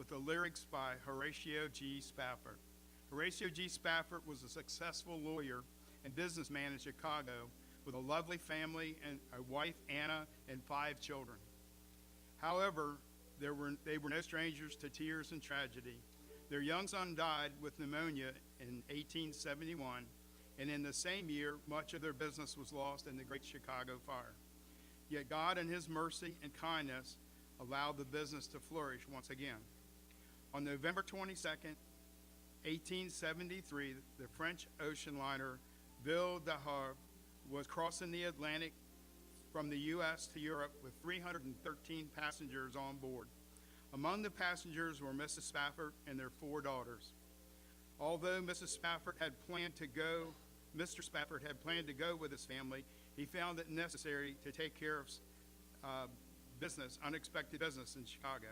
with the lyrics by Horatio G. Spafford. Horatio G. Spafford was a successful lawyer and businessman in Chicago with a lovely family and a wife, Anna, and 5 children. However, they were no strangers to tears and tragedy. Their young son died with pneumonia in 1871, and in the same year, much of their business was lost in the Great Chicago Fire. Yet God, in his mercy and kindness, allowed the business to flourish once again. On November 22nd, 1873, the French ocean liner Ville de Havre was crossing the Atlantic from the U.S. to Europe with 313 passengers on board. Among the passengers were Mrs. Spafford and their 4 daughters. Although Mr. Spafford had planned to go with his family, he found it necessary to take care of unexpected business in Chicago.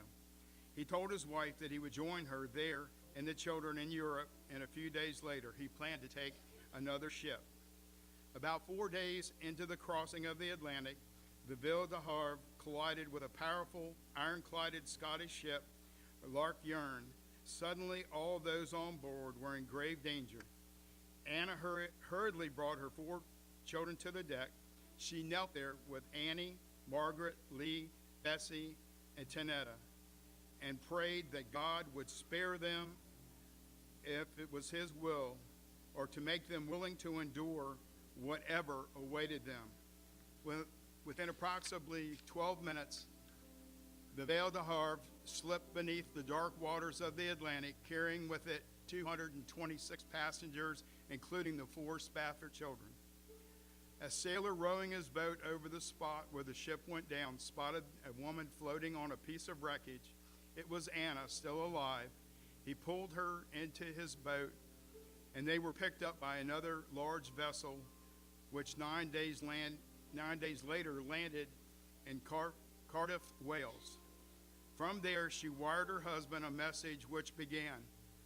He told his wife that he would join her there and the children in Europe, and a few days later, he planned to take another ship. About 4 days into the crossing of the Atlantic, the Ville de Havre collided with a powerful, ironcladed Scottish ship, Lark Yern. Suddenly, all those on board were in grave danger. Anna hurriedly brought her 4 children to the deck. She knelt there with Annie, Margaret, Lee, Bessie, and Tanetta, and prayed that God would spare them if it was his will, or to make them willing to endure whatever awaited them. Within approximately 12 minutes, the Ville de Havre slipped beneath the dark waters of the Atlantic, carrying with it 226 passengers, including the 4 Spafford children. A sailor rowing his boat over the spot where the ship went down spotted a woman floating on a piece of wreckage. It was Anna, still alive. He pulled her into his boat, and they were picked up by another large vessel, which 9 days later landed in Cardiff, Wales. From there, she wired her husband a message which began,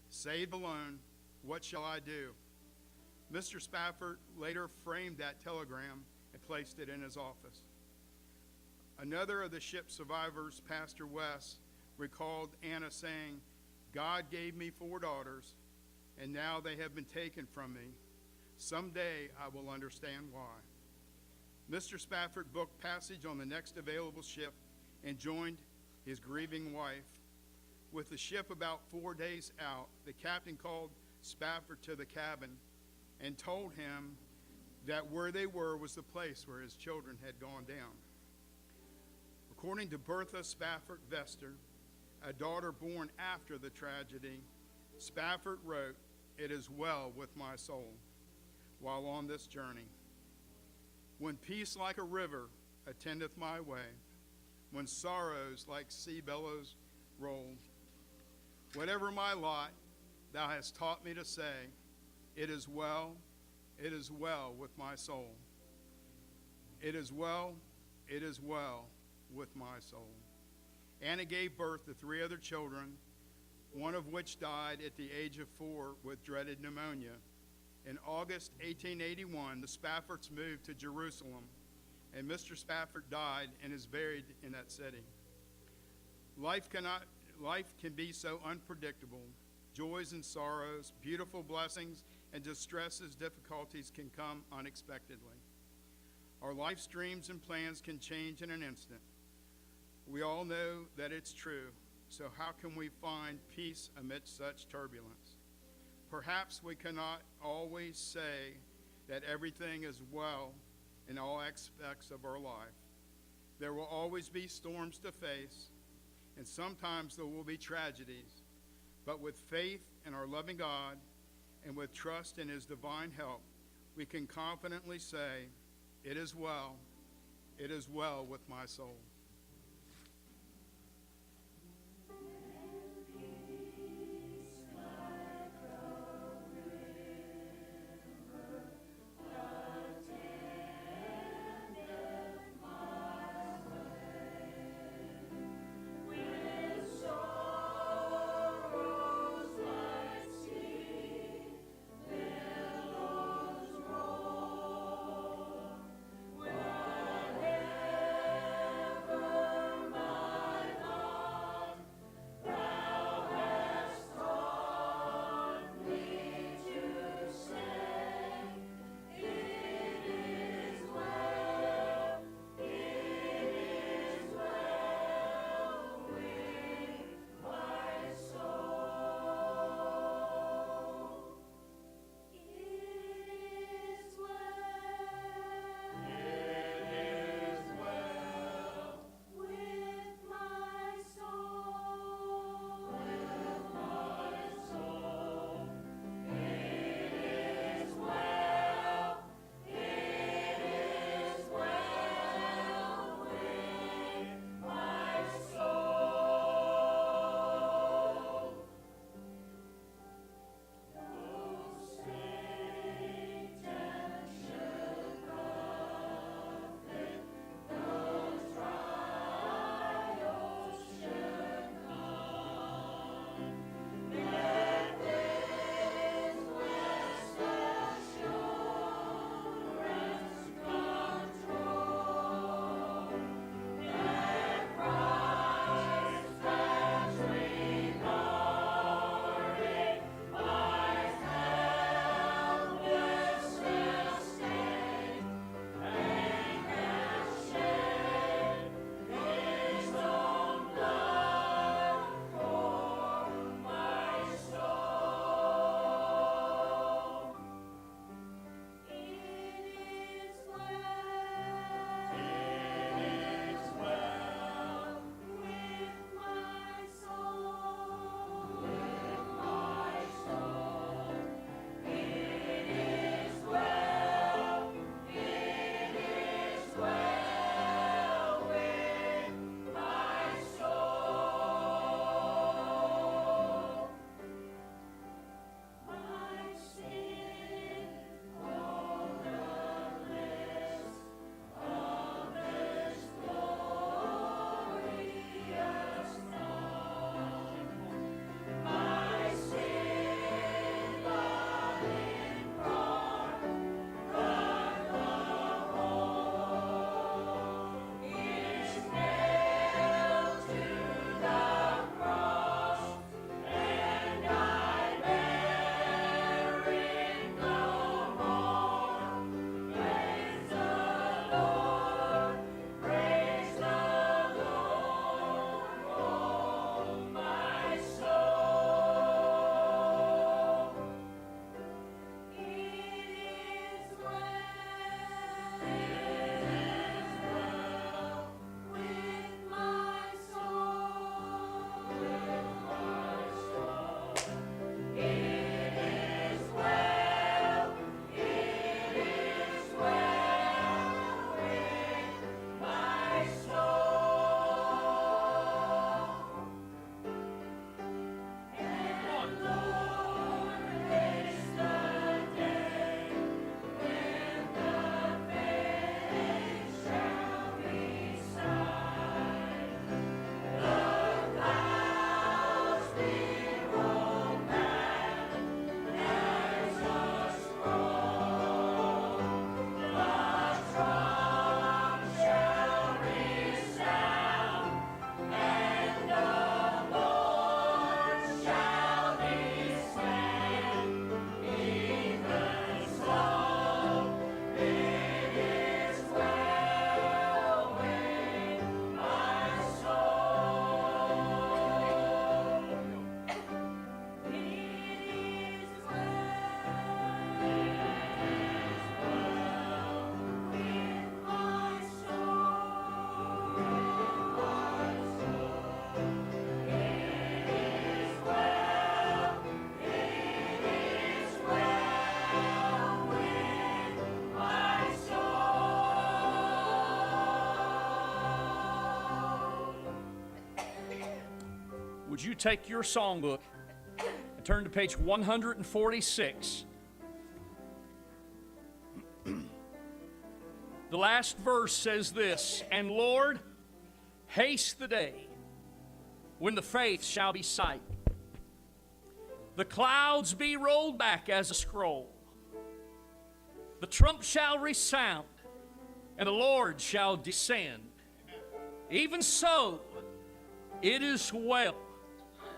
"Saved alone, what shall I do?" Mr. Spafford later framed that telegram and placed it in his office. Another of the ship's survivors, Pastor West, recalled Anna saying, "God gave me 4 daughters, and now they have been taken from me. Someday I will understand why." Mr. Spafford booked passage on the next available ship and joined his grieving wife. With the ship about 4 days out, the captain called Spafford to the cabin and told him that where they were was the place where his children had gone down. According to Bertha Spafford Vester, a daughter born after the tragedy, Spafford wrote, "It is well with my soul," while on this journey. "When peace like a river attendeth my way, when sorrows like sea billows roll, whatever my lot, thou hast taught me to say, it is well with my soul. It is well with my soul." Anna gave birth to 3 other children, one of which died at the age of 4 with dreaded pneumonia. In August 1881, the Spaffords moved to Jerusalem, and Mr. Spafford died and is buried in that city. Life can be so unpredictable. Joys and sorrows, beautiful blessings, and distresses, difficulties can come unexpectedly. Our life's dreams and plans can change in an instant. We all know that it's true, so how can we find peace amidst such turbulence? Perhaps we cannot always say that everything is well in all aspects of our life. There will always be storms to face, and sometimes there will be tragedies. But with faith in our loving God and with trust in his divine help, we can confidently say, it is well with my soul. would you take your songbook and turn to page 146? The last verse says this, "And Lord, haste the day when the faith shall be sight, the clouds be rolled back as a scroll, the trump shall resound, and the Lord shall descend. Even so, it is well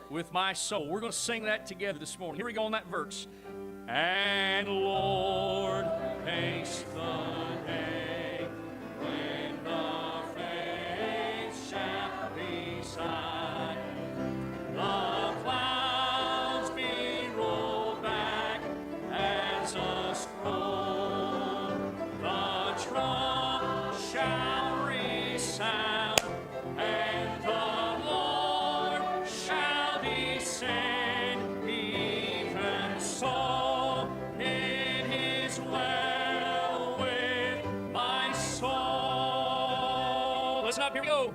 with my soul." We're going to sing that together this morning. Here we go on that verse. And Lord, haste the day when the faith shall be sight, the clouds be rolled back as a scroll, the trump shall resound, and the Lord shall descend. Even so, it is well with my soul. Listen up, here we go.